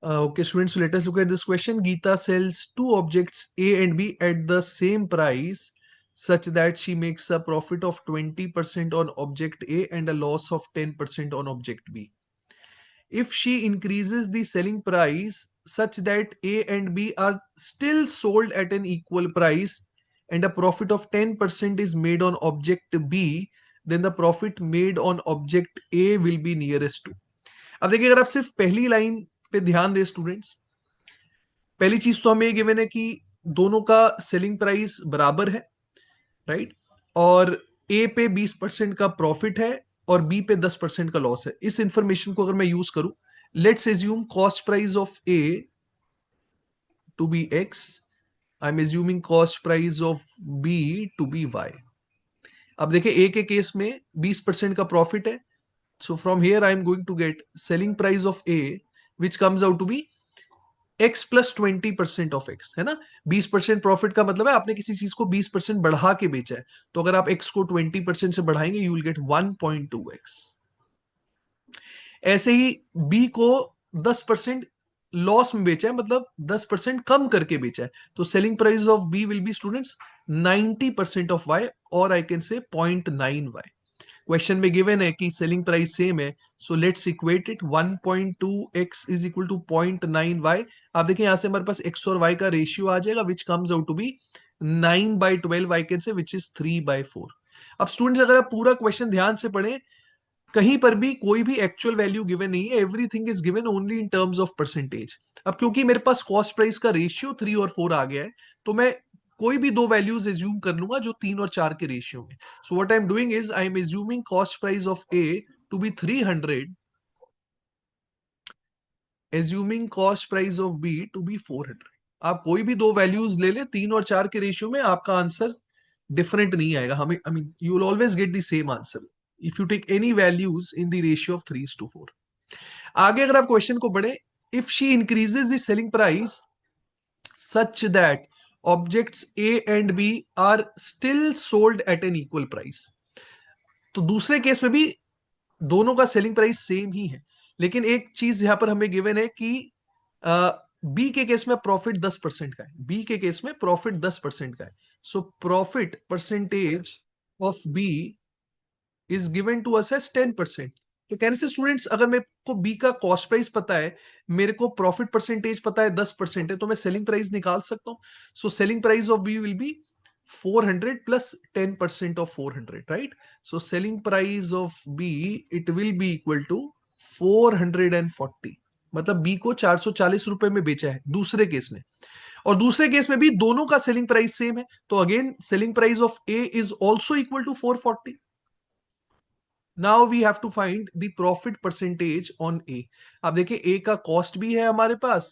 Okay, students, so let us look at this question. Geeta sells two objects A and B at the same price such that she makes a profit of 20% on object A and a loss of 10% on object B. If she increases the selling price such that A and B are still sold at an equal price and a profit of 10% is made on object B, then the profit made on object A will be nearest to. अब देखिए, अगर आप सिर्फ पहली line पे ध्यान दें students, पहली चीज तो हमें ये गिवन है कि दोनों का सेलिंग प्राइस बराबर है, राइट, और ए पे 20% का प्रॉफिट है और बी पे 10% का लॉस है. इस इंफॉर्मेशन को अगर मैं यूज करूं, let's assume cost price of A to be x, I am assuming cost price of B to be y. अब देखिए, ए के केस में 20% का प्रॉफिट है, so from here I am going to get selling price of A which comes out to be x plus 20% of x, है ना. 20% profit का मतलब है आपने किसी चीज को 20% बढ़ा के बेचा है, तो अगर आप एक्स को 20% से बढ़ाएंगे यू विल गेट 1.2x. ऐसे ही बी को 10% लॉस में बेचा है, मतलब 10% कम करके बेचा है, तो selling price of B will be students 90% of y, और आई कैन से 0.9y. क्वेश्चन में गिवन है कि सेलिंग प्राइस सेम है, so let's equate it. 1.2x is equal to 0.9y. आप देखें यहां से हमारे पास x और y का रेशियो आ जाएगा which comes out to be 9/12, I can say, which is 3/4. अब स्टूडेंट्स, अगर आप पूरा क्वेश्चन ध्यान से पढ़ें, कहीं पर भी कोई भी एक्चुअल वैल्यू गिवन नहीं है, everything is given only in terms of percentage. अब क्योंकि मेरे पास कॉस्ट प्राइस का रेशियो 3 और 4 आ गया है, तो मैं कोई भी दो वैल्यूज एज्यूम कर लूंगा जो 3 और 4 के रेशियो में. So what I am doing is I am assuming cost price of A to be 300, assuming cost price of B to be 400. आप कोई भी दो वैल्यूज ले ले 3 और 4 के रेशियो में, आपका आंसर डिफरेंट नहीं आएगा. हमें, I mean, you will always get the same answer if you take any values in the ratio of 3:4. आगे अगर आप क्वेश्चन को पढ़े, if she increases the selling price such that objects A and B are still sold at an equal price, तो दूसरे case में भी दोनों का सेलिंग प्राइस सेम ही है, लेकिन एक चीज यहां पर हमें गिवन है कि बी के केस में प्रॉफिट 10% का है, बी के केस में प्रॉफिट 10% का है. So profit percentage of B is given to us as 10%. तो कहने से स्टूडेंट्स, अगर मेरे को बी का कॉस्ट प्राइस पता है, मेरे को प्रॉफिट परसेंटेज पता है 10% है, तो मैं सेलिंग प्राइस निकाल सकता हूं. So selling price of B will be 400 plus 10% of 400, right. So selling price of B, it will be equal to 440. मतलब बी को 440 रुपए में बेचा है दूसरे केस में, और दूसरे केस में भी दोनों का सेलिंग प्राइस सेम है, तो again selling price of A is also equal to 440. Now we have to find the profit percentage on A. आप देखिए, ए का कॉस्ट भी है हमारे पास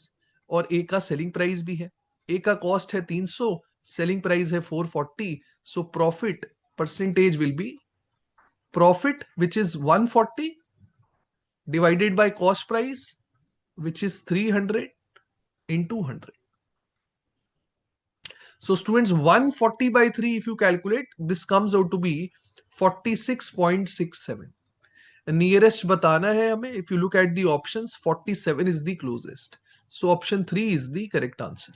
और ए का सेलिंग प्राइस भी है. ए का कॉस्ट है 300, सेलिंग प्राइस है 440, so profit percentage will be profit which is 140 divided by cost price which is 300 into 100. So students, 140 by 3, if you calculate, this comes out to be 46.67. Nearest बताना है हमें. If you look at the options, 47 is the closest, so option 3 is the correct answer.